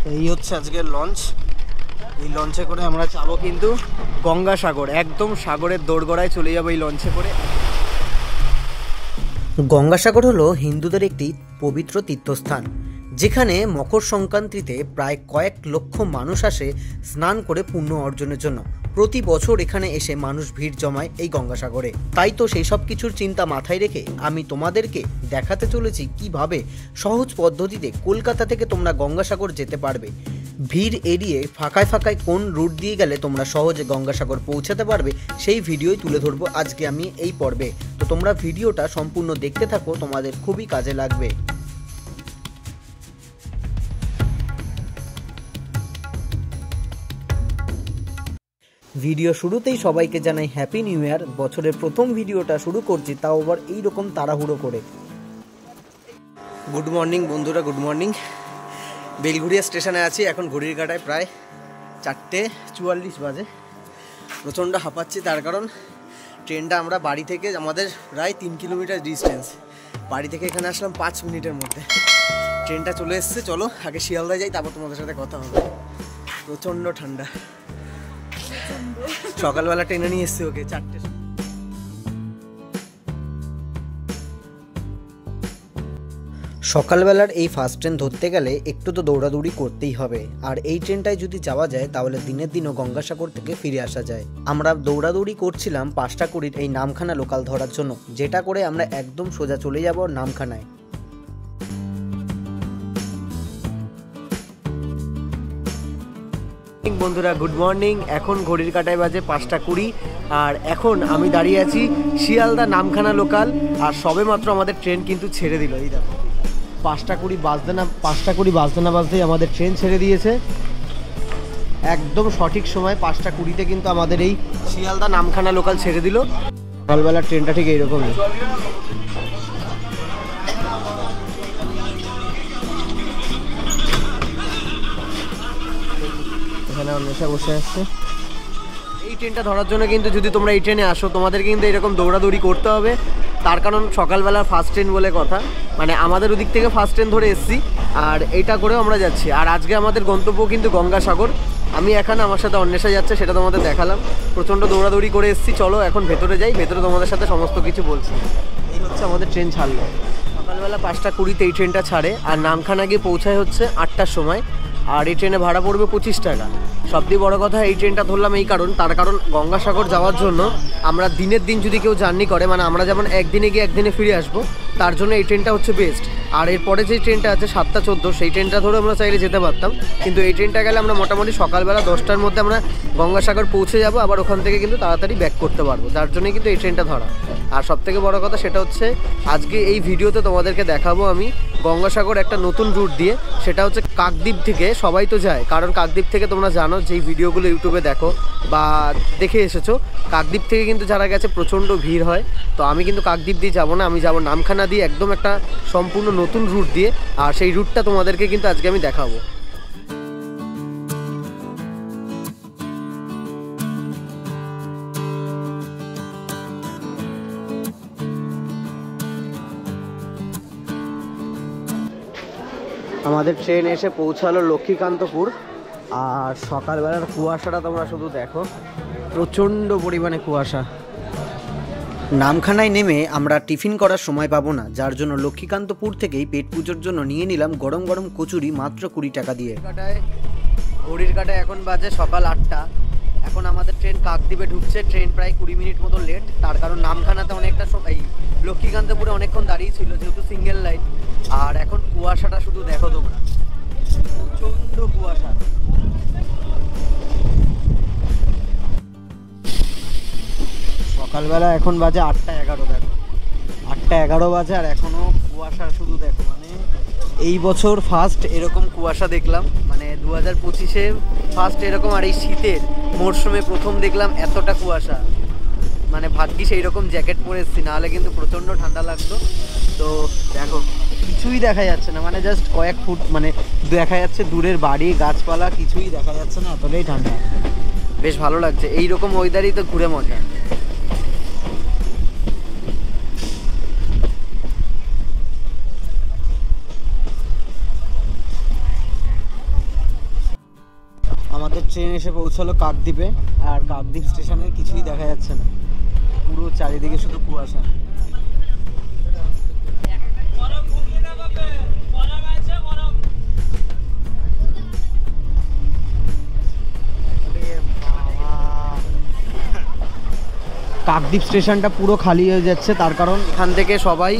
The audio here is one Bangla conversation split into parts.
এই হচ্ছে আজকের লঞ্চ। এই লঞ্চে করে আমরা যাবো কিন্তু গঙ্গাসাগর, একদম সাগরের দোরগোড়ায় চলে যাবো এই লঞ্চে করে। গঙ্গাসাগর হলো হিন্দুদের একটি পবিত্র তীর্থস্থান, যেখানে মকর সংক্রান্তিতে প্রায় কয়েক লক্ষ মানুষ আসে স্নান করে পুণ্য অর্জনের জন্য। প্রতি বছর এখানে এসে মানুষ ভিড় জমায় এই গঙ্গাসাগরে। তাই তো সেই সব কিছুর চিন্তা মাথায় রেখে আমি তোমাদেরকে দেখাতে চলেছি কিভাবে সহজ পদ্ধতিতে কলকাতা থেকে তোমরা গঙ্গাসাগর যেতে পারবে। ভিড় এড়িয়ে ফাঁকায় ফাঁকায় কোন রুট দিয়ে গেলে তোমরা সহজে গঙ্গাসাগর পৌঁছাতে পারবে, সেই ভিডিওই তুলে ধরবো আজকে আমি এই পর্বে। তো তোমরা ভিডিওটা সম্পূর্ণ দেখতে থাকো, তোমাদের খুবই কাজে লাগবে। ভিডিও শুরুতেই সবাইকে জানাই হ্যাপি নিউ ইয়ার। বছরের প্রথম ভিডিওটা শুরু করছি, তাও আবার এইরকম তাড়াহুড়ো করে। গুড মর্নিং বন্ধুরা, গুড মর্নিং। বেলঘুরিয়া স্টেশনে আছি এখন, ঘড়ির কাঁটায় প্রায় 4:44 বাজে। প্রচণ্ড হাঁপাচ্ছি, তার কারণ ট্রেনটা আমরা বাড়ি থেকে, আমাদের প্রায় 3 কিলোমিটার ডিস্টেন্স, বাড়ি থেকে এখানে আসলাম 5 মিনিটের মধ্যে। ট্রেনটা চলে এসছে, চলো আগে শিয়ালদায় যাই, তারপর তোমাদের সাথে কথা হবে। প্রচণ্ড ঠান্ডা, সকালবেলা ট্রেনে নিয়ে এসছি ওকে 4টে। সকালবেলার এই ফার্স্ট ট্রেন ধরতে গেলে একটু তো দৌড়াদৌড়ি করতেই হবে, আর এই ট্রেনটায় যদি যাওয়া যায় তাহলে দিনের দিনও গঙ্গাসাগর থেকে ফিরে আসা যায়। আমরা দৌড়াদৌড়ি করছিলাম 5টা কুড়ির এই নামখানা লোকাল ধরার জন্য, যেটা করে আমরা একদম সোজা চলে যাব নামখানায়। বন্ধুরা গুড মর্নিং। এখন ঘড়ির কাঁটায় বাজে 5টা 20, আর এখন আমি দাঁড়িয়ে আছি শিয়ালদা নামখানা লোকাল। আর সবে মাত্র আমাদের ট্রেন কিন্তু ছেড়ে দিল। এই দেখো 5টা 20 বাজতে না বাজতেই আমাদের ট্রেন ছেড়ে দিয়েছে। একদম সঠিক সময় 5টা 20-তে কিন্তু আমাদের এই শিয়ালদা নামখানা লোকাল ছেড়ে দিল। সকালবেলার ট্রেনটা ঠিক এইরকমই। এখানে অন্বেষা বসে আসছে। এই ট্রেনটা ধরার জন্য কিন্তু যদি তোমরা এই ট্রেনে আসো, তোমাদের কিন্তু এরকম দৌড়াদৌড়ি করতে হবে। তার কারণ সকালবেলা ফার্স্ট ট্রেন বলে কথা, মানে আমাদের ওদিক থেকে ফার্স্ট ট্রেন ধরে এসছি, আর এইটা করেও আমরা যাচ্ছি। আর আজকে আমাদের গন্তব্য কিন্তু গঙ্গাসাগর। আমি এখানে, আমার সাথে অন্বেষা যাচ্ছে, সেটা তোমাদের দেখালাম। প্রচণ্ড দৌড়াদৌড়ি করে এসছি। চলো এখন ভেতরে যাই, ভেতরে তোমাদের সাথে সমস্ত কিছু বলছি। এই হচ্ছে আমাদের ট্রেন ছাড়লো সকালবেলা 5টা 20-তে এই ট্রেনটা ছাড়ে, আর নামখানা গিয়ে পৌঁছায় হচ্ছে 8টার সময়। আর এই ট্রেনে ভাড়া পড়বে 25 টাকা। সবথেকে বড় কথা, এই ট্রেনটা ধরলাম এই কারণ, তার কারণ গঙ্গাসাগর যাওয়ার জন্য আমরা দিনের দিন যদি কেউ জার্নি করে, মানে আমরা যেমন একদিনে গিয়ে একদিনে ফিরে আসবো, তার জন্য এই ট্রেনটা হচ্ছে বেস্ট। আর এরপরে যে ট্রেনটা আছে 7টা 14, সেই ট্রেনটা ধরে আমরা চাইলে যেতে পারতাম, কিন্তু এই ট্রেনটা গেলে আমরা মোটামুটি সকালবেলা 10টার মধ্যে আমরা গঙ্গাসাগর পৌঁছে যাব, আবার ওখান থেকে কিন্তু তাড়াতাড়ি ব্যাক করতে পারবো। যার জন্যই কিন্তু এই ট্রেনটা ধরা। আর সবথেকে বড় কথা সেটা হচ্ছে, আজকে এই ভিডিওতে তোমাদেরকে দেখাবো আমি গঙ্গাসাগর একটা নতুন রুট দিয়ে। সেটা হচ্ছে কাকদ্বীপ থেকে। সবাই তো যায়, কারণ কাকদ্বীপ থেকে তোমরা জানো, যেই ভিডিওগুলো ইউটিউবে দেখো বা দেখে এসেছো, কাকদ্বীপ থেকে কিন্তু যারা গেছে প্রচণ্ড ভিড় হয়। তো আমি কিন্তু কাকদ্বীপ দিয়ে যাবো না, আমি যাবো নামখানা দিয়ে, একদম একটা সম্পূর্ণ নতুন রুট দিয়ে। আর সেই রুটটা তোমাদেরকে কিন্তু আজকে আমি দেখাবো। আমাদের ট্রেন এসে পৌঁছালো লক্ষ্মীকান্তপুর। আর সকালবেলার কুয়াশাটা তোমরা শুধু দেখো, প্রচণ্ড পরিমাণে কুয়াশা। নামখানায় নেমে আমরা টিফিন করার সময় পাবো না, যার জন্য লক্ষ্মীকান্তপুর থেকেই পেট পুজোর জন্য নিয়ে নিলাম গরম গরম কচুরি, মাত্র 20 টাকা দিয়ে। ঘড়ির কাঁটায় এখন বাজে সকাল 8টা। এখন আমাদের ট্রেন কাকদ্বীপে ঢুকছে। ট্রেন প্রায় 20 মিনিট মতো লেট, তার কারণ নামখানাতে অনেকটা এই লক্ষ্মীকান্তপুরে অনেকক্ষণ দাঁড়িয়ে ছিল, যেহেতু সিঙ্গেল লাইন। আর এখন কুয়াশাটা শুধু দেখো তোমরা, প্রচণ্ড কুয়াশা। সকালবেলা এখন বাজে 8:11, দেখো 8:11 বাজে, আর এখনো কুয়াশা শুধু দেখো। মানে এই বছর ফার্স্ট এরকম কুয়াশা দেখলাম, মানে 2025-এ ফার্স্ট এরকম। আর এই শীতের মরশুমে প্রথম দেখলাম এতটা কুয়াশা। মানে ভাগ্যিস এইরকম জ্যাকেট পরে এসেছি, নাহলে কিন্তু প্রচণ্ড ঠান্ডা লাগতো। তো দেখো কিছুই দেখা যাচ্ছে না, মানে জাস্ট কয়েক ফুট মানে দেখা যাচ্ছে দূরের বাড়ি, গাছপালা, কিছুই দেখা যাচ্ছে না, এতটাই ঠান্ডা। বেশ ভালো লাগছে, এইরকম ওয়েদারই তো ঘুরে মজা। আমাদের ট্রেন এসে পৌঁছালো কাকদ্বীপে, আর কাকদ্বীপ স্টেশনে কিছুই দেখা যাচ্ছে না, পুরো চারিদিকে শুধু কুয়াশা। কাকদ্বীপ স্টেশনটা পুরো খালি হয়ে যাচ্ছে, তার কারণ এখান থেকে সবাই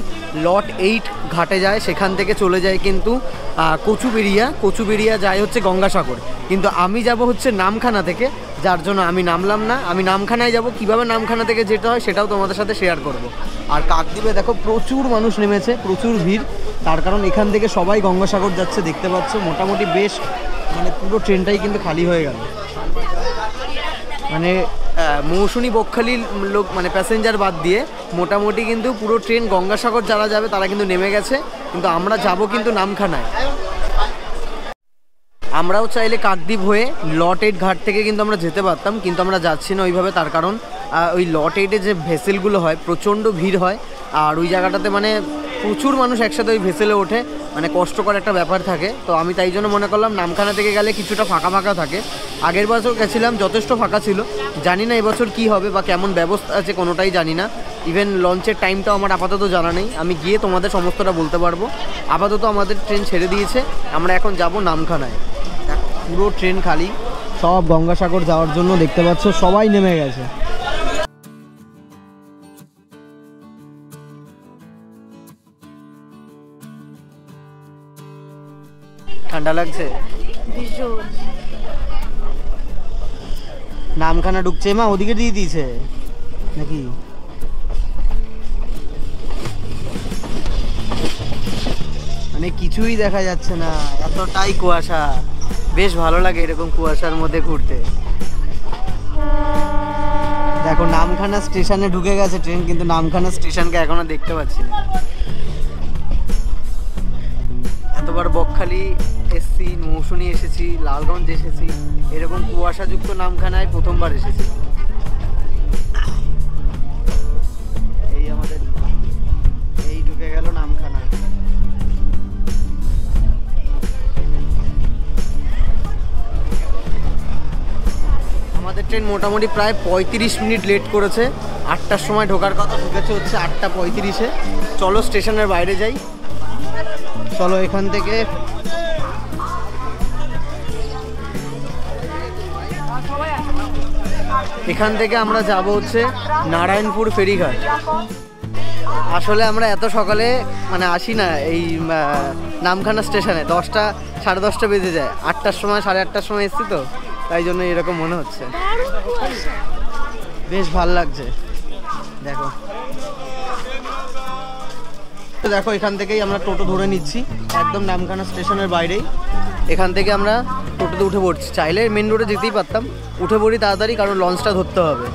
লট 8 ঘাটে যায়, সেখান থেকে চলে যায় কিন্তু কচুবেড়িয়া যায় হচ্ছে গঙ্গাসাগর। কিন্তু আমি যাব হচ্ছে নামখানা থেকে, যার জন্য আমি নামলাম না। আমি নামখানায় যাব, কিভাবে নামখানা থেকে যেতে হয় সেটাও তোমাদের সাথে শেয়ার করব। আর কাকদ্বীপে দেখো প্রচুর মানুষ নেমেছে, প্রচুর ভিড়, তার কারণ এখান থেকে সবাই গঙ্গাসাগর যাচ্ছে, দেখতে পাচ্ছ। মোটামুটি বেশ মানে পুরো ট্রেনটাই কিন্তু খালি হয়ে গেল। মানে মৌসুনী বকখালির লোক মানে প্যাসেঞ্জার বাদ দিয়ে মোটামুটি কিন্তু পুরো ট্রেন গঙ্গাসাগর যারা যাবে তারা কিন্তু নেমে গেছে, কিন্তু আমরা যাব কিন্তু নামখানায়। আমরাও চাইলে কাকদ্বীপ হয়ে লট 8 ঘাট থেকে কিন্তু আমরা যেতে পারতাম, কিন্তু আমরা যাচ্ছি না ওইভাবে, তার কারণ ওই লট 8-এ যে ভেসেলগুলো হয় প্রচণ্ড ভিড় হয়, আর ওই জায়গাটাতে মানে প্রচুর মানুষ একসাথে ওই ভেসেলে ওঠে, মানে কষ্টকর একটা ব্যাপার থাকে। তো আমি তাই জন্য মনে করলাম নামখানা থেকে গেলে কিছুটা ফাঁকা ফাঁকা থাকে। আগের বছর গেছিলাম, যথেষ্ট ফাঁকা ছিল। জানি না এবছর কী হবে বা কেমন ব্যবস্থা আছে, কোনোটাই জানি না। ইভেন লঞ্চের টাইমটাও আমার আপাতত জানা নেই, আমি গিয়ে তোমাদের সমস্তটা বলতে পারবো। আপাতত আমাদের ট্রেন ছেড়ে দিয়েছে, আমরা এখন যাব নামখানায়। পুরো ট্রেন খালি, সব গঙ্গাসাগর যাওয়ার জন্য, দেখতে পাচ্ছ সবাই নেমে গেছে। ঠান্ডা লাগছে নামখানা ঢুকছে মা, ওদিকে দিয়ে দিয়েছে নাকি? মানে কিছুই দেখা যাচ্ছে না, এতটাই কুয়াশা। বেশ ভালো লাগে এরকম কুয়াশার মধ্যে ঘুরতে। দেখো নামখানা স্টেশনে ঢুকে গেছে ট্রেন, কিন্তু নামখানা স্টেশনকে এখনো দেখতে পাচ্ছি না। এতবার বকখালি এসেছি, মৌসুনী এসেছি, লালগঞ্জ এসেছি, এরকম কুয়াশাযুক্ত নামখানায় প্রথমবার এসেছি। এই আমাদের এই ঢুকে গেল নামখানা। আমাদের ট্রেন মোটামুটি প্রায় 35 মিনিট লেট করেছে। 8টার সময় ঢোকার কথা, ঢুকেছে হচ্ছে 8:35-এ। চলো স্টেশনের বাইরে যাই, চলো এখান থেকে। এখান থেকে আমরা যাব হচ্ছে নারায়ণপুর ফেরিঘাট। আসলে আমরা এত সকালে মানে আসি না এই নামখানা স্টেশনে, 10টা সাড়ে 10টা বেজে যায়। 8টার সময় 8:30টার সময় এসছি, তো তাই জন্য এরকম মনে হচ্ছে। বেশ ভাল লাগছে। দেখো তো দেখো এখান থেকেই আমরা টোটো ধরে নিচ্ছি, একদম নামখানা স্টেশনের বাইরেই। এখান থেকে আমরা টোটোতে উঠে পড়ছি। চাইলে মেন রোডে যেতেই পারতাম, উঠে পড়ি তাড়াতাড়ি, কারণ লঞ্চটা ধরতে হবে।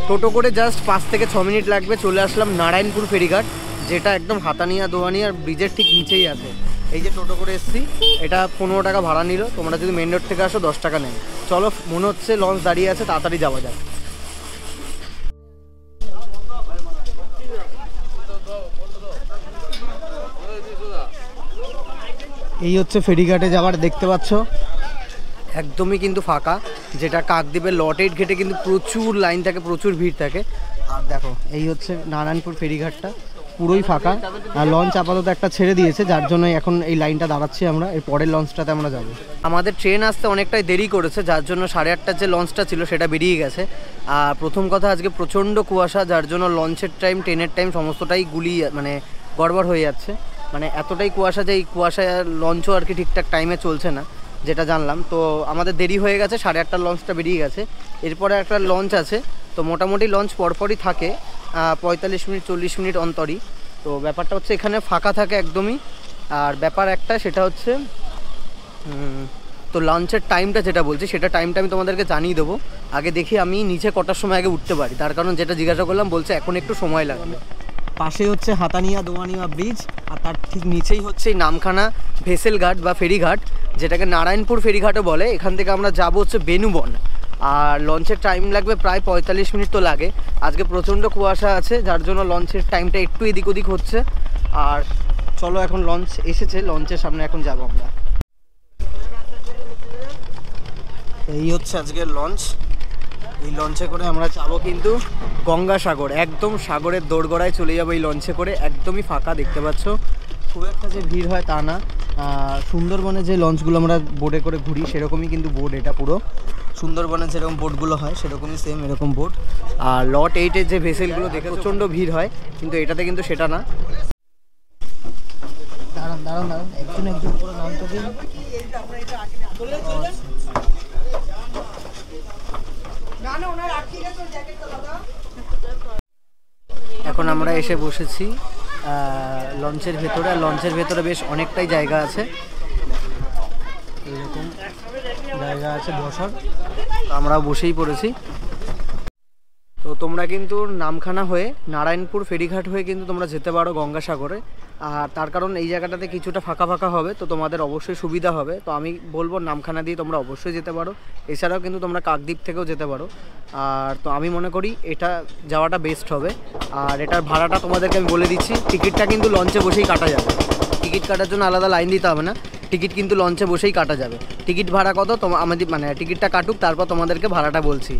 টোটো করে জাস্ট 5 থেকে 6 মিনিট লাগবে, চলে আসলাম নারায়ণপুর ফেরিঘাট, যেটা একদম হাতানিয়া দোয়ানিয়ার ব্রিজের ঠিক নিচেই আছে। এই যে টোটো করে এসেছি, এটা 15 টাকা ভাড়া নিল। তোমরা যদি মেন রোড থেকে আসো 10 টাকা নেই। চলো, মনে হচ্ছে লঞ্চ দাঁড়িয়ে আছে, তাড়াতাড়ি যাওয়া যাক। এই হচ্ছে ফেরিঘাটে যাওয়ার, দেখতে পাচ্ছ একদমই কিন্তু ফাঁকা। যেটা কাকদ্বীপের লট 8 ঘেটে কিন্তু প্রচুর লাইন থাকে, প্রচুর ভিড় থাকে। আর দেখো এই হচ্ছে নারায়ণপুর ফেরিঘাটটা, পুরোই ফাঁকা। আর লঞ্চ আপাতত একটা ছেড়ে দিয়েছে, যার জন্য এখন এই লাইনটা দাঁড়াচ্ছি আমরা। এর পরের লঞ্চটাতে আমরা যাব। আমাদের ট্রেন আসতে অনেকটাই দেরি করেছে, যার জন্য 8:30টার যে লঞ্চটা ছিল সেটা বেরিয়ে গেছে। আর প্রথম কথা, আজকে প্রচণ্ড কুয়াশা, যার জন্য লঞ্চের টাইম, ট্রেনের টাইম সমস্তটাই মানে গড়বড় হয়ে যাচ্ছে। মানে এতটাই কুয়াশা যে এই কুয়াশায় লঞ্চও আর কি ঠিকঠাক টাইমে চলছে না, যেটা জানলাম। তো আমাদের দেরি হয়ে গেছে, 8:30টার লঞ্চটা বেরিয়ে গেছে। এরপরে একটা লঞ্চ আছে, তো মোটামুটি লঞ্চ পরপরই থাকে 45 মিনিট 40 মিনিট অন্তরই। তো ব্যাপারটা হচ্ছে এখানে ফাঁকা থাকে একদমই। আর ব্যাপার একটা, সেটা হচ্ছে তো লঞ্চের টাইমটা যেটা বলছি, সেটা টাইমটা আমি তোমাদেরকে জানিয়ে দেবো। আগে দেখি আমি নিচে কটার সময় আগে উঠতে পারি, তার কারণ যেটা জিজ্ঞাসা করলাম, বলছে এখন একটু সময় লাগবে। পাশে হচ্ছে হাতানিয়া দোয়ানিয়া ব্রিজ, আর তার ঠিক নিচেই হচ্ছে নামখানা ভেসেল ঘাট বা ফেরিঘাট, যেটাকে নারায়ণপুর ফেরিঘাটও বলে। এখান থেকে আমরা যাব হচ্ছে বেনুবন, আর লঞ্চের টাইম লাগবে প্রায় 45 মিনিট তো লাগে। আজকে প্রচণ্ড কুয়াশা আছে, যার জন্য লঞ্চের টাইমটা একটু এদিক ওদিক হচ্ছে। আর চলো এখন লঞ্চ এসেছে, লঞ্চের সামনে এখন যাব আমরা। এই হচ্ছে আজকের লঞ্চ। এই লঞ্চে করে আমরা যাবো কিন্তু গঙ্গাসাগর, একদম সাগরের দোরগোড়ায় চলে যাবো এই লঞ্চে করে। একদমই ফাঁকা, দেখতে পাচ্ছ, খুব একটা যে ভিড় হয় তা না। সুন্দরবনে যে লঞ্চগুলো আমরা বোটে করে ঘুরি সেরকমই কিন্তু বোট এটা পুরো। সুন্দরবনে যেরকম বোটগুলো হয় সেরকমই সেম এরকম বোট। আর লট 8-এর যে ভেসেলগুলো দেখে প্রচণ্ড ভিড় হয়, কিন্তু এটাতে কিন্তু সেটা না। দাঁড়ান দাঁড়ান দাঁড়ান, একজন একজন করে নাম তো দিন। এখন আমরা এসে বসেছি লঞ্চের ভেতরে। আর লঞ্চের ভেতরে বেশ অনেকটাই জায়গা আছে, এরকম জায়গা আছে বসার, তো আমরা বসেই পড়েছি। তো তোমরা কিন্তু নামখানা হয়ে নারায়ণপুর ফেরিঘাট হয়ে কিন্তু তোমরা যেতে পারো গঙ্গাসাগরে। আর তার কারণ এই জায়গাটাতে কিছুটা ফাঁকা ফাঁকা হবে, তো তোমাদের অবশ্যই সুবিধা হবে। তো আমি বলবো নামখানা দিয়ে তোমরা অবশ্যই যেতে পারো। এছাড়াও কিন্তু তোমরা কাকদ্বীপ থেকেও যেতে পারো। আর তো আমি মনে করি এটা যাওয়াটা বেস্ট হবে। আর এটার ভাড়াটা তোমাদেরকে আমি বলে দিচ্ছি। টিকিটটা কিন্তু লঞ্চে বসেই কাটা যাবে, টিকিট কাটার জন্য আলাদা লাইন দিতে হবে না, টিকিট কিন্তু লঞ্চে বসেই কাটা যাবে। টিকিট ভাড়া কত আমাদের মানে টিকিটটা কাটুক, তারপর তোমাদেরকে ভাড়াটা বলছি।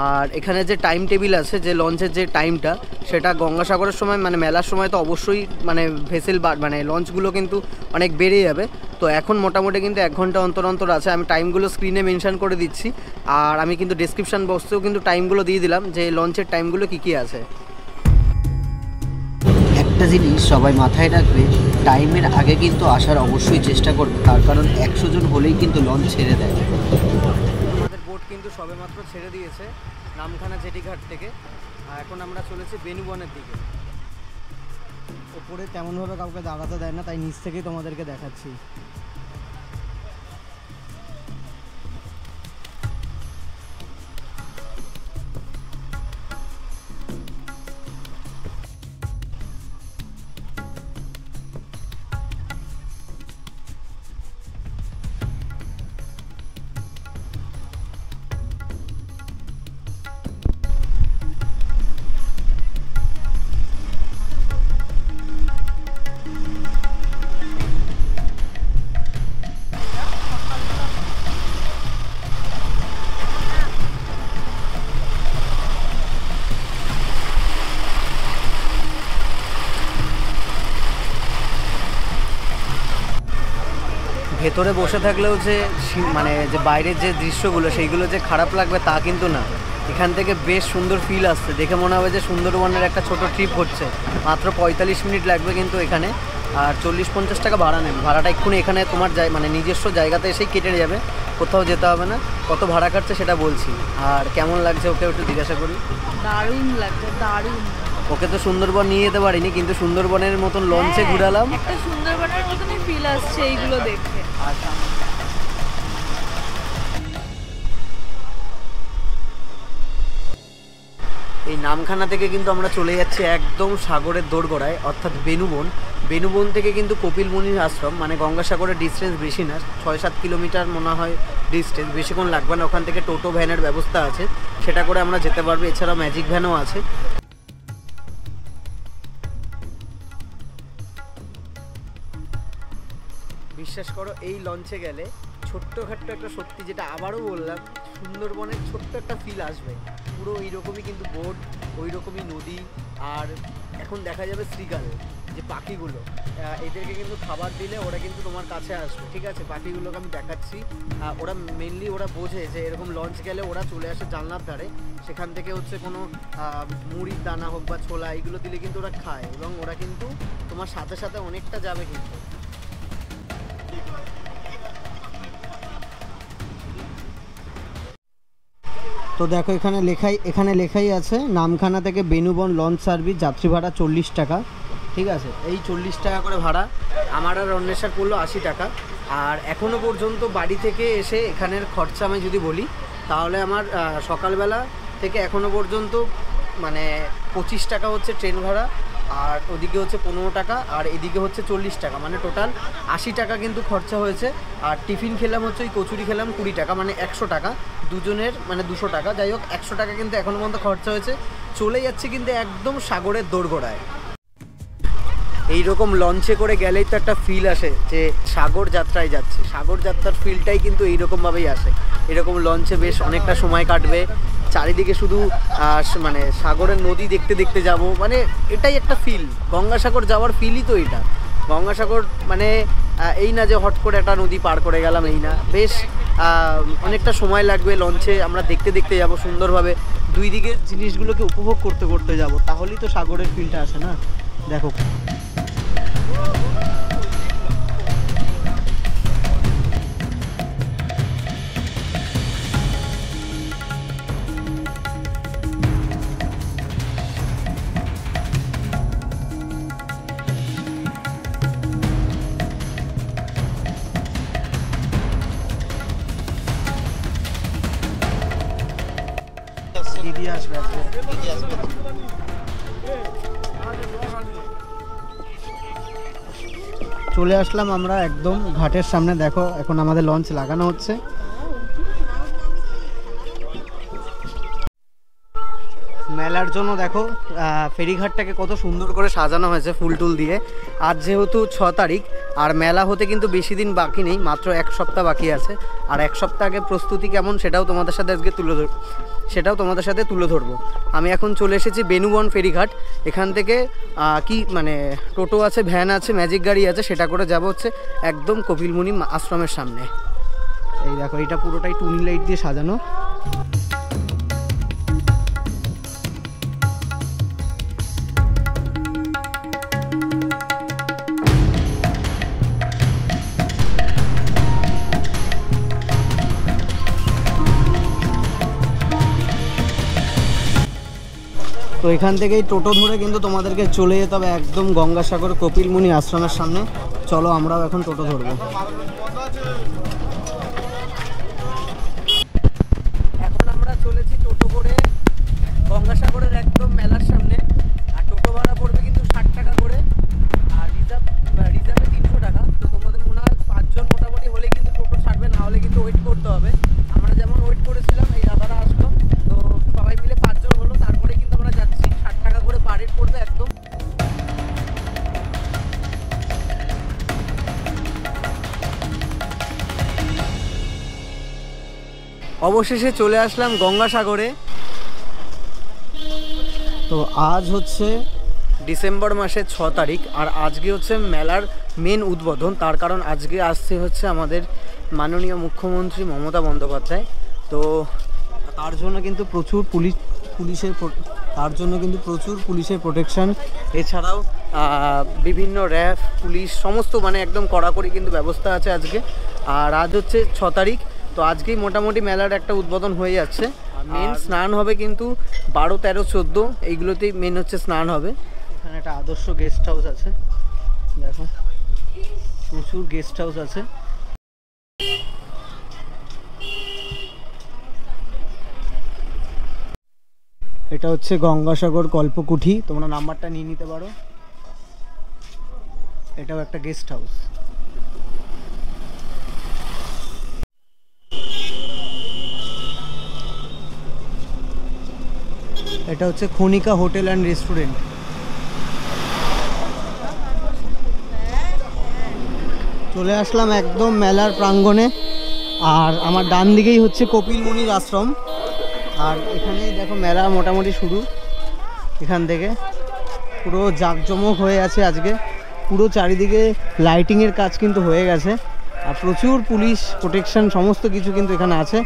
আর এখানে যে টাইম টেবিল আছে, যে লঞ্চের যে টাইমটা, সেটা গঙ্গাসাগরের সময় মানে মেলার সময় তো অবশ্যই মানে ভেসেল মানে লঞ্চগুলো কিন্তু অনেক বেড়ে যাবে। তো এখন মোটামুটি কিন্তু 1 ঘন্টা অন্তর অন্তর আছে। আমি টাইমগুলো স্ক্রিনে মেনশন করে দিচ্ছি, আর আমি কিন্তু ডেসক্রিপশান বক্সেও কিন্তু টাইমগুলো দিয়ে দিলাম যে লঞ্চের টাইমগুলো কী কী আছে। একটা জিনিস সবাই মাথায় রাখবে, টাইমের আগে কিন্তু আসার অবশ্যই চেষ্টা করবে, তার কারণ 100 জন হলেই কিন্তু লঞ্চ ছেড়ে দেয়। আমাদের বোট কিন্তু সবেমাত্র ছেড়ে দিয়েছে নামখানা জেটিঘাট থেকে, আর এখন আমরা চলেছি বেনুবনের দিকে। ওপরে তেমনভাবে কাউকে দাঁড়াতে দেয় না, তাই নিচ থেকেই তোমাদেরকে দেখাচ্ছি। ভেতরে বসে থাকলেও যে মানে যে বাইরের যে দৃশ্যগুলো সেইগুলো যে খারাপ লাগবে তা কিন্তু না। এখান থেকে বেশ সুন্দর ফিল আসছে, দেখে মনে হবে যে সুন্দরবনের একটা ছোট ট্রিপ হচ্ছে। মাত্র 45 মিনিট লাগবে কিন্তু এখানে, আর 40-50 টাকা ভাড়া নেবে। ভাড়াটা এক্ষুনি এখানে তোমার মানে নিজস্ব জায়গাতে এসেই কেটে যাবে, কোথাও যেতে হবে না। কত ভাড়া কাটছে সেটা বলছি। আর কেমন লাগছে ওকে একটু জিজ্ঞাসা করি। দারুণ লাগছে, দারুণ। ওকে তো সুন্দরবন নিয়ে যেতে পারিনি, কিন্তু সুন্দরবনের মতন লঞ্চে ঘুরালাম, একটা সুন্দরবনের মতনই ফিল আসছে এইগুলো দেখে। আচ্ছা, এই নামখানা থেকে কিন্তু আমরা চলে যাচ্ছি একদম সাগরের দোরগোড়ায়, অর্থাৎ বেনুবন। বেনুবন থেকে কিন্তু কপিল মুনির আশ্রম, মানে গঙ্গাসাগরের ডিস্টেন্স বেশি না, 6-7 কিলোমিটার মনে হয় ডিস্টেন্স, বেশিক্ষণ লাগবে না। ওখান থেকে টোটো ভ্যানের ব্যবস্থা আছে, সেটা করে আমরা যেতে পারবো। এছাড়াও ম্যাজিক ভ্যানও আছে। বিশ্বাস করো, এই লঞ্চে গেলে ছোট্টখাট্ট একটা সত্যি, যেটা আবারও বললাম, সুন্দরবনের ছোট্ট একটা ফিল আসবে। পুরো ওইরকমই কিন্তু বোট, ওই রকমই নদী। আর এখন দেখা যাবে শ্রীগাল, যে পাখিগুলো, এদেরকে কিন্তু খাবার দিলে ওরা কিন্তু তোমার কাছে আসবে, ঠিক আছে? পাখিগুলোকে আমি দেখাচ্ছি। ওরা মেনলি ওরা বোঝে যে এরকম লঞ্চ গেলে ওরা চলে আসে জানলার ধারে, সেখান থেকে হচ্ছে কোনো মুড়ির দানা হোক বা ছোলা, এইগুলো দিলে কিন্তু ওরা খায়, এবং ওরা কিন্তু তোমার সাথে সাথে অনেকটা যাবে কিন্তু। তো দেখো এখানে লেখাই আছে নামখানা থেকে বেনুবন লঞ্চ সার্ভিস, যাত্রী ভাড়া 40 টাকা, ঠিক আছে? এই 40 টাকা করে ভাড়া। আমার আর অন্বেষার পড়লো 80 টাকা। আর এখনও পর্যন্ত বাড়ি থেকে এসে এখানের খরচা আমি যদি বলি, তাহলে আমার সকালবেলা থেকে এখনও পর্যন্ত মানে 25 টাকা হচ্ছে ট্রেন ভাড়া, আর ওদিকে হচ্ছে 15 টাকা, আর এদিকে হচ্ছে 40 টাকা, মানে টোটাল 80 টাকা কিন্তু খরচা হয়েছে। আর টিফিন খেলাম হচ্ছে ওই কচুরি খেলাম 20 টাকা, মানে 100 টাকা দুজনের, মানে 200 টাকা। যাই হোক 100 টাকা কিন্তু এখনও পর্যন্ত খরচা হয়েছে। চলে যাচ্ছে কিন্তু একদম সাগরের দোরগোড়ায়। এইরকম লঞ্চে করে গেলেই তো একটা ফিল আসে যে সাগর যাত্রায় যাচ্ছে। সাগর যাত্রার ফিলটাই কিন্তু এইরকমভাবেই আসে। এরকম লঞ্চে বেশ অনেকটা সময় কাটবে, চারিদিকে শুধু মানে সাগরের নদী দেখতে দেখতে যাব, মানে এটাই একটা ফিল। গঙ্গাসাগর যাওয়ার ফিলই তো এটা। গঙ্গাসাগর মানে এই না যে হট করে একটা নদী পার করে গেলাম, এই না, বেশ অনেকটা সময় লাগবে লঞ্চে। আমরা দেখতে দেখতে যাব সুন্দরভাবে, দুই দিকের জিনিসগুলোকে উপভোগ করতে করতে যাব, তাহলেই তো সাগরের ফিলটা আসে না। দেখো দিদি আসবে চলে আসলাম আমরা একদম ঘাটের সামনে। দেখো এখন আমাদের লঞ্চ লাগানো হচ্ছে। মেলার জন্য দেখো ফেরিঘাটটাকে কত সুন্দর করে সাজানো হয়েছে ফুল টুল দিয়ে। আজ যেহেতু 6 তারিখ, আর মেলা হতে কিন্তু বেশি দিন বাকি নেই, মাত্র 1 সপ্তাহ বাকি আছে। আর 1 সপ্তাহ আগে প্রস্তুতি কেমন সেটাও তোমাদের সাথে আজকে তুলে ধরবো। আমি এখন চলে এসেছি বেনুবন ফেরিঘাট। এখান থেকে কি মানে টোটো আছে, ভ্যান আছে, ম্যাজিক গাড়ি আছে, সেটা করে যাব হচ্ছে একদম কপিলমুনি আশ্রমের সামনে। এই দেখো এটা পুরোটাই টুনি লাইট দিয়ে সাজানো। তো এখান থেকেই টোটো ধরে কিন্তু তোমাদেরকে চলে যেতে হবে একদম গঙ্গাসাগর কপিলমুনি আশ্রমের সামনে। চলো আমরাও এখন টোটো ধরবো। এখন আমরা চলেছি টোটো করে গঙ্গাসাগরের একদম মেলার সামনে। আর টোটো ভাড়া পড়বে কিন্তু 60 টাকা করে, আর রিজার্ভে 300 টাকা। তো তোমাদের মনে হয় 5 জন মোটামুটি হলে কিন্তু টোটো ছাড়বে, না হলে কিন্তু ওয়েট করতে হবে। আমরা যেমন ওয়েট করেছিলাম, এই দাদারা আসলো, তো সবাই মিলে 5 জন হলো, তারপরে কিন্তু আমরা যাচ্ছি। 60 টাকা করে পার হেড পড়বে একদম। অবশেষে চলে আসলাম গঙ্গাসাগরে। তো আজ হচ্ছে ডিসেম্বর মাসের 6 তারিখ, আর আজকে হচ্ছে মেলার মেন উদ্বোধন। তার কারণ আজকে আসছে হচ্ছে আমাদের মাননীয় মুখ্যমন্ত্রী মমতা বন্দ্যোপাধ্যায়। তো তার জন্য কিন্তু প্রচুর পুলিশের প্রোটেকশন, এছাড়াও বিভিন্ন র্যাব, পুলিশ, সমস্ত মানে একদম কড়াকড়ি কিন্তু ব্যবস্থা আছে আজকে। আর আজ হচ্ছে 6 তারিখ, তো আজকেই মোটামুটি মেলার একটা উদ্বোধন হয়ে যাচ্ছে। মেন স্নান হবে কিন্তু 12, 13, 14 এইগুলোতেই মেন হচ্ছে স্নান হবে। এখানে একটা আদর্শ গেস্ট হাউস আছে, দেখো প্রচুর গেস্ট হাউস আছে। এটা হচ্ছে গঙ্গাসাগর কল্পকুঠি, তোমরা নাম্বারটা নিয়ে নিতে পারো। এটাও একটা গেস্ট হাউস। এটা হচ্ছে খনিকা হোটেল অ্যান্ড রেস্টুরেন্ট। চলে আসলাম একদম মেলার প্রাঙ্গণে, আর আমার ডান দিকেই হচ্ছে কপিলমুনির আশ্রম। আর এখানেই দেখো মেলা মোটামুটি শুরু। এখান থেকে পুরো জাঁকজমক হয়ে আছে আজকে, পুরো চারিদিকে লাইটিংয়ের কাজ কিন্তু হয়ে গেছে, আর প্রচুর পুলিশ প্রোটেকশন সমস্ত কিছু কিন্তু এখানে আছে।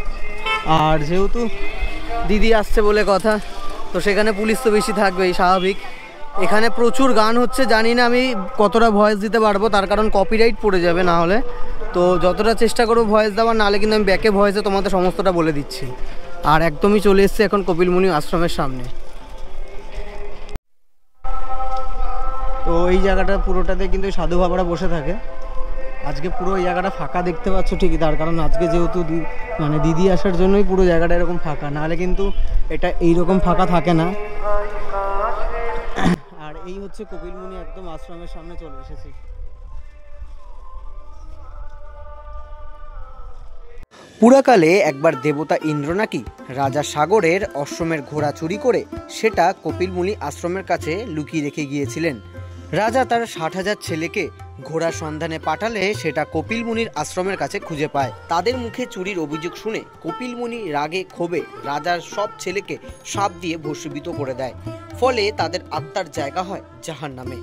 আর যেহেতু দিদি আসছে বলে কথা, তো সেখানে পুলিশ তো বেশি থাকবেই, স্বাভাবিক। এখানে প্রচুর গান হচ্ছে, জানি না আমি কতটা ভয়েস দিতে পারবো, তার কারণ কপিরাইট পড়ে যাবে না হলে। তো যতটা চেষ্টা করবো ভয়েস দেওয়ার, নাহলে কিন্তু আমি ব্যাকে ভয়েসে তোমাদের সমস্তটা বলে দিচ্ছি। আর একদমই চলে এসছে এখন কপিলমুনি আশ্রমের সামনে। তো এই জায়গাটা পুরোটাতে কিন্তু সাধু বাবারা বসে থাকে। আজকে পুরো এই জায়গাটা ফাঁকা দেখতে পাচ্ছ ঠিকই, তার কারণ আজকে যেহেতু মানে দিদি আসার জন্যই পুরো জায়গাটা এরকম ফাঁকা, নাহলে কিন্তু এটা এইরকম ফাঁকা থাকে না। আর এই হচ্ছে কপিলমুনি, একদম আশ্রমের সামনে চলে এসেছি। পুরাকালে একবার দেবতা ইন্দ্র নাকি রাজা সাগরের অশ্বমের ঘোড়া চুরি করে সেটা কপিলমুনি আশ্রমের কাছে লুকিয়ে রেখে গিয়েছিলেন। রাজা তার 60,000 ছেলেকে ঘোড়ার সন্ধানে পাঠালে সেটা কপিলমুনির আশ্রমের কাছে খুঁজে পায়। তাদের মুখে চুরির অভিযোগ শুনে কপিলমুনি রাগে ক্ষোভে রাজার সব ছেলেকে সাপ দিয়ে ভস্মীভূত করে দেয়। ফলে তাদের আত্মার জায়গা হয় জাহান্নামে।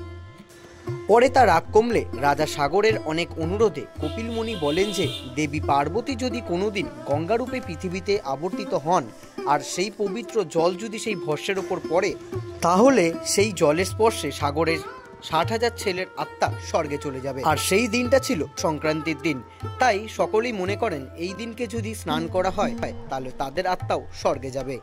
পরে তার রাগ কমলে রাজা সাগরের অনেক অনুরোধে কপিলমুনি বলেন যে দেবী পার্বতী যদি কোনোদিন গঙ্গারূপে পৃথিবীতে আবর্তিত হন আর সেই পবিত্র জল যদি সেই ভস্মের ওপর পড়ে, তাহলে সেই জলের স্পর্শে সাগরের 60,000 ছেলের আত্মা স্বর্গে চলে যাবে। আর সেই দিনটা ছিল সংক্রান্তির দিন। তাই সকলেই মনে করেন এই দিনকে যদি স্নান করা হয় তাহলে তাদের আত্মাও স্বর্গে যাবে।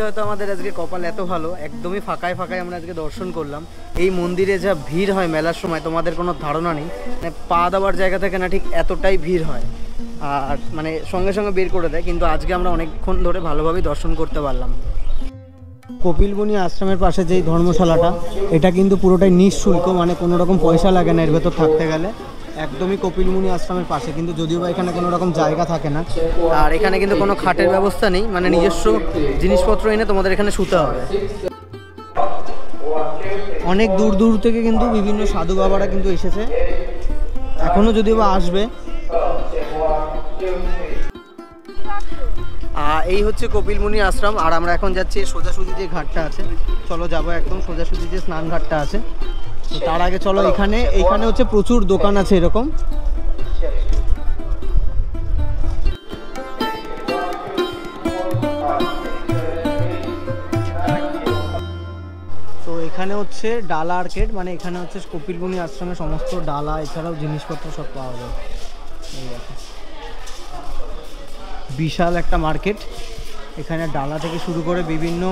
হয়তো আমাদের আজকে কপাল এত ভালো, একদমই ফাঁকায় ফাঁকায় আমরা আজকে দর্শন করলাম। এই মন্দিরে যা ভিড় হয় মেলার সময় তোমাদের কোনো ধারণা নেই। মানে পা দেওয়ার জায়গা থেকে না ঠিক এতটাই ভিড় হয়, আর মানে সঙ্গে সঙ্গে বের করে দেয়। কিন্তু আজকে আমরা অনেকক্ষণ ধরে ভালোভাবেই দর্শন করতে পারলাম। কপিলমুনি আশ্রমের পাশে যেই ধর্মশালাটা, এটা কিন্তু পুরোটাই নিঃশুল্ক, মানে কোনো রকম পয়সা লাগে না এর ভেতর থাকতে গেলে। একদমই কপিলমুনি আশ্রমের পাশে, কিন্তু যদিও বা এখানে কোনো রকম জায়গা থাকে না। আর এখানে কিন্তু কোনো খাটের ব্যবস্থা নেই, মানে নিজস্ব জিনিসপত্র এনে তোমাদের এখানে শুতে হবে। অনেক দূর দূর থেকে কিন্তু বিভিন্ন সাধু বাবারা কিন্তু এসেছে, এখনো যদিও বা আসবে। এই হচ্ছে কপিলমুনি আশ্রম। আর আমরা এখন যাচ্ছি সোজাসুজি যে ঘাটটা আছে, চলো যাবো একদম সোজাসুজি যে স্নান ঘাটটা আছে। তার আগে চলো এইখানে হচ্ছে প্রচুর দোকান আছে এরকম। তো এখানে হচ্ছে ডালা আর্কেড, মানে এখানে হচ্ছে কপিলমুনি আশ্রমে সমস্ত ডালা এছাড়াও জিনিসপত্র সব পাওয়া যায়। বিশাল একটা মার্কেট, এখানে ডালা থেকে শুরু করে বিভিন্ন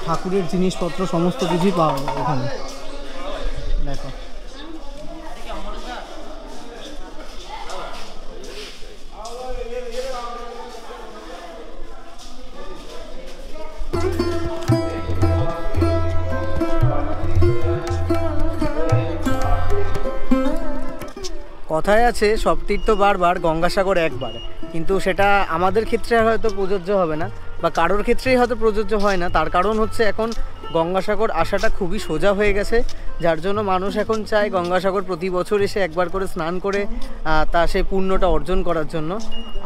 ঠাকুরের জিনিসপত্র সমস্ত কিছুই পাওয়া যায় এখানে। দেখো কথায় আছে সব তীর্থ বারবার গঙ্গাসাগর একবার, কিন্তু সেটা আমাদের ক্ষেত্রে হয়তো প্রযোজ্য হবে না, বা কারোর ক্ষেত্রেই হয়তো প্রযোজ্য হয় না। তার কারণ হচ্ছে এখন গঙ্গাসাগর আসাটা খুবই সোজা হয়ে গেছে, যার জন্য মানুষ এখন চায় গঙ্গাসাগর প্রতি বছর এসে একবার করে স্নান করে তা সেই পুণ্যটা অর্জন করার জন্য।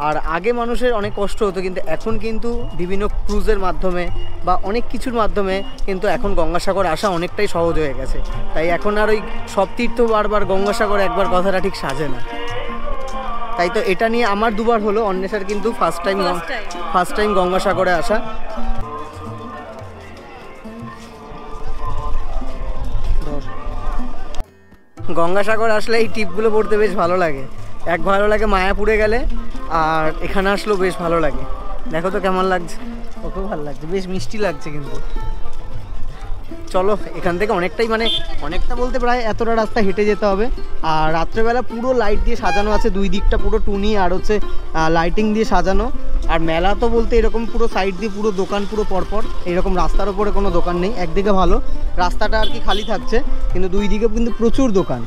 আর আগে মানুষের অনেক কষ্ট হতো, কিন্তু এখন কিন্তু বিভিন্ন ক্রুজের মাধ্যমে বা অনেক কিছুর মাধ্যমে কিন্তু এখন গঙ্গাসাগর আসা অনেকটাই সহজ হয়ে গেছে। তাই এখন আর ওই সব তীর্থ বারবার গঙ্গাসাগর একবার কথাটা ঠিক সাজে না। তাই তো এটা নিয়ে আমার দুবার হলো, অন্বেষার কিন্তু ফার্স্ট টাইম গঙ্গাসাগরে আসা। গঙ্গাসাগর আসলে এই টিপগুলো পড়তে বেশ ভালো লাগে। এক ভালো লাগে মায়াপুরে গেলে, আর এখানে আসলেও বেশ ভালো লাগে। দেখো তো কেমন লাগছে, কত ভালো লাগছে, বেশ মিষ্টি লাগছে। কিন্তু চলো এখান থেকে অনেকটা বলতে প্রায় এতটা রাস্তা হেঁটে যেতে হবে। আর রাত্রেবেলা পুরো লাইট দিয়ে সাজানো আছে, দুই দিকটা পুরো টুনি আর হচ্ছে লাইটিং দিয়ে সাজানো। আর মেলা তো বলতে এরকম পুরো সাইড দিয়ে পুরো দোকান পুরো পরপর, এরকম রাস্তার ওপরে কোনো দোকান নেই। একদিকে ভালো রাস্তাটা আর কি খালি থাকছে, কিন্তু দুই দিকে কিন্তু প্রচুর দোকান।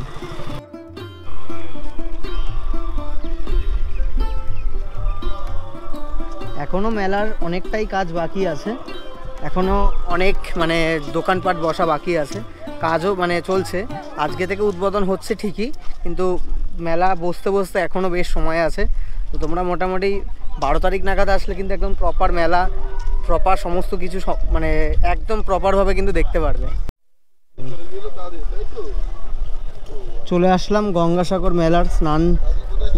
এখনও মেলার অনেকটাই কাজ বাকি আছে, এখনও অনেক দোকানপাট বসা বাকি আছে, কাজও চলছে। আজকে থেকে উদ্বোধন হচ্ছে ঠিকই, কিন্তু মেলা বসতে বসতে এখনও বেশ সময় আছে। তো তোমরা মোটামুটি 12 তারিখ নাগাদ আসলে কিন্তু একদম প্রপার মেলা, প্রপার সমস্ত কিছু একদম প্রপারভাবে কিন্তু দেখতে পারবে। চলে আসলাম গঙ্গাসাগর মেলার স্নান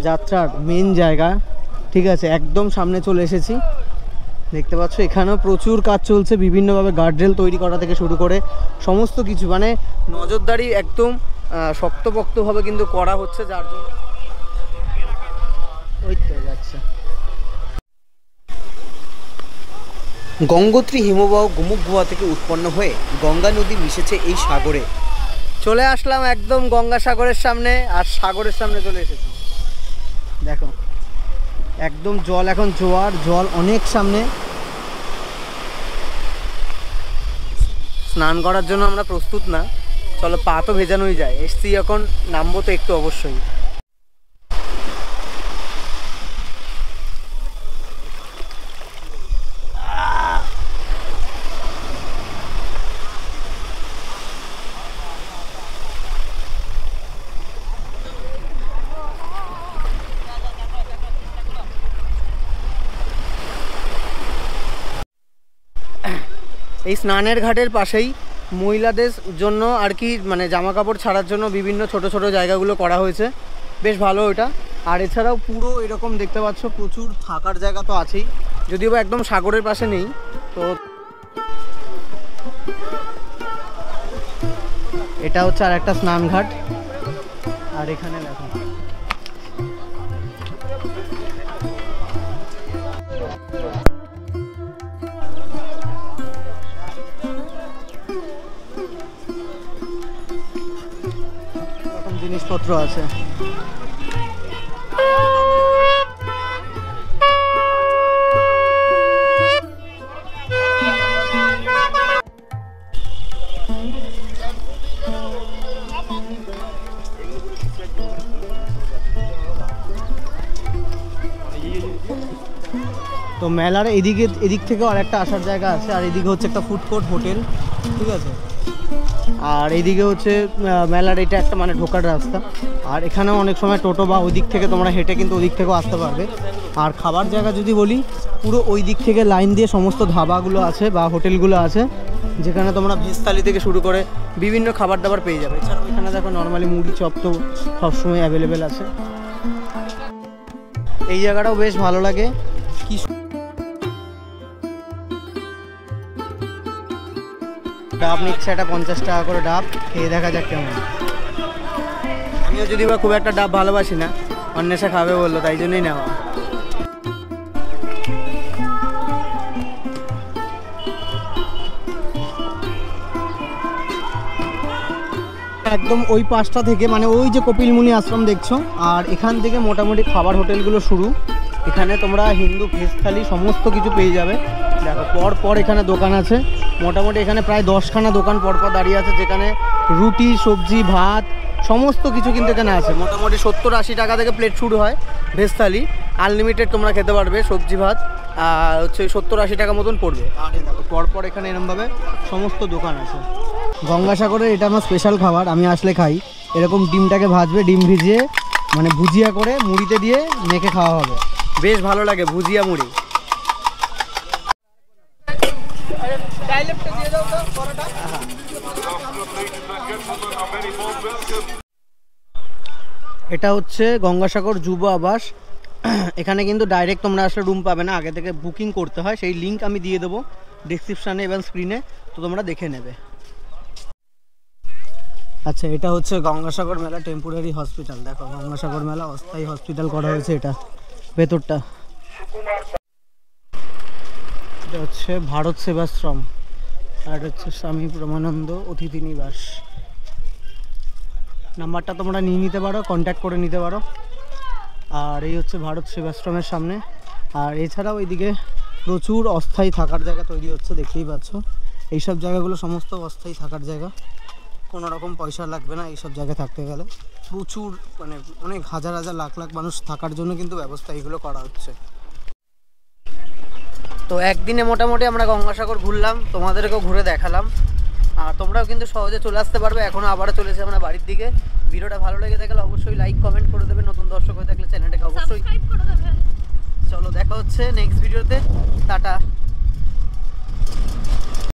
যাত্রার মেন জায়গা, ঠিক আছে, একদম সামনে চলে এসেছি। দেখতে পাচ্ছ এখানেও প্রচুর কাজ চলছে, বিভিন্নভাবে গার্ডরেল তৈরি করা থেকে শুরু করে সমস্ত কিছু নজরদারি একদম শক্তপোক্তভাবে কিন্তু করা হচ্ছে, যার জন্য ওই তো যাচ্ছে। গঙ্গোত্রী হিমবাহ গোমুখ গুহা থেকে উৎপন্ন হয়ে গঙ্গা নদী মিশেছে এই সাগরে। চলে আসলাম একদম গঙ্গাসাগরের সামনে, আর সাগরের সামনে চলে এসেছি। দেখো একদম জল এখন জোয়ার, জল অনেক সামনে। স্নান করার জন্য আমরা প্রস্তুত না, চলো পা তো ভেজানোই যায়। এসছি এখন, নামবো তো একটু অবশ্যই। এই স্নানের ঘাটের পাশেই মহিলাদের জন্য আর কি মানে জামা কাপড় ছাড়ার জন্য বিভিন্ন ছোট ছোট জায়গাগুলো করা হয়েছে, বেশ ভালো ওটা। আর এছাড়াও পুরো এরকম দেখতে পাচ্ছ প্রচুর থাকার জায়গা তো আছেই, যদিও বা একদম সাগরের পাশে নেই। তো এটা হচ্ছে আর একটা স্নানঘাট। আর এখানে দেখো জিনিসপত্র আছে। তো মেলার এদিক থেকেও আর একটা আসার জায়গা আছে, আর এদিকে হচ্ছে একটা ফুড কোর্ট হোটেল, ঠিক আছে। আর এইদিকে হচ্ছে মেলার এটা একটা মানে ঢোকার রাস্তা। আর এখানেও অনেক সময় টোটো বা ওই দিক থেকে তোমরা হেঁটে কিন্তু ওই দিক থেকেও আসতে পারবে। আর খাবার জায়গা যদি বলি, পুরো ওই দিক থেকে লাইন দিয়ে সমস্ত ধাবাগুলো আছে বা হোটেলগুলো আছে, যেখানে তোমরা ভেজ থালি থেকে শুরু করে বিভিন্ন খাবার দাবার পেয়ে যাবে। এছাড়াও এখানে দেখো নর্মালি মুড়ি চপ তো সবসময় অ্যাভেলেবেল আছে। এই জায়গাটাও বেশ ভালো লাগে। কি ডাব নিচ্ছে একটা 50 টাকা করে ডাব, খেয়ে দেখা যাক কেমন। আমিও যদি বা খুব একটা ডাব ভালোবাসি না, অন্বেষা খাবে বললো, তাই জন্যই নেওয়া। একদম ওই পাশটা থেকে মানে ওই যে কপিলমুনি আশ্রম দেখছো, আর এখান থেকে মোটামুটি খাবার হোটেলগুলো শুরু। এখানে তোমরা হিন্দু ভেজ থালি সমস্ত কিছু পেয়ে যাবে। দেখো পর পর এখানে দোকান আছে, মোটামুটি এখানে প্রায় 10খানা দোকান পরপর দাঁড়িয়ে আছে, যেখানে রুটি সবজি ভাত সমস্ত কিছু কিন্তু এখানে আছে। মোটামুটি 70-80 টাকা থেকে প্লেট শুরু হয় ভেজ থালি, আনলিমিটেড তোমরা খেতে পারবে সবজি ভাত, হচ্ছে 70-80 টাকা মতন পড়বে। আর দেখো পরপর এখানে এরমভাবে সমস্ত দোকান আছে। গঙ্গাসাগরের এটা আমার স্পেশাল খাবার, আমি আসলে খাই। এরকম ডিমটাকে ভাজবে, ডিম ভিজিয়ে মানে ভুজিয়া করে মুড়িতে দিয়ে মেখে খাওয়া হবে, বেশ ভালো লাগে ভুজিয়া মুড়ি। এটা হচ্ছে গঙ্গাসাগর যুব আবাস। এখানে কিন্তু ডাইরেক্ট তোমরা আসলে রুম পাবে না, আগে থেকে বুকিং করতে হয়। সেই লিঙ্ক আমি দিয়ে দেবো ডিসক্রিপশানে এবং স্ক্রিনে, তো তোমরা দেখে নেবে। আচ্ছা, এটা হচ্ছে গঙ্গাসাগর মেলা টেম্পোরারি হসপিটাল। দেখো গঙ্গাসাগর মেলা অস্থায়ী হসপিটাল করা হয়েছে এটা ভেতরটা। এটা হচ্ছে ভারত সেবাশ্রম, আর হচ্ছে স্বামী ব্রহ্মানন্দ অতিথি নিবাস। নাম্বারটা তোমরা নিয়ে নিতে পারো, কন্ট্যাক্ট করে নিতে পারো। আর এই হচ্ছে ভারত সেবাশ্রমের সামনে। আর এছাড়াও এইদিকে প্রচুর অস্থায়ী থাকার জায়গা তৈরি হচ্ছে, দেখতেই পাচ্ছ। এইসব জায়গাগুলো সমস্ত অস্থায়ী থাকার জায়গা, কোনো রকম পয়সা লাগবে না এইসব জায়গায় থাকতে গেলে। প্রচুর মানে অনেক হাজার হাজার লাখ লাখ মানুষ থাকার জন্য কিন্তু ব্যবস্থা এইগুলো করা হচ্ছে। তো একদিনে মোটামুটি আমরা গঙ্গাসাগর ঘুরলাম, তোমাদেরকেও ঘুরে দেখালাম। আর তোমরাও কিন্তু সহজে চলে আসতে পারবে। এখনও আবারও চলেছে আমরা বাড়ির দিকে। ভিডিওটা ভালো লেগে থাকলে অবশ্যই লাইক কমেন্ট করে দেবে, নতুন দর্শক হয়ে থাকলে চ্যানেলটাকে অবশ্যই। চলো দেখা হচ্ছে নেক্সট ভিডিওতে, টাটা।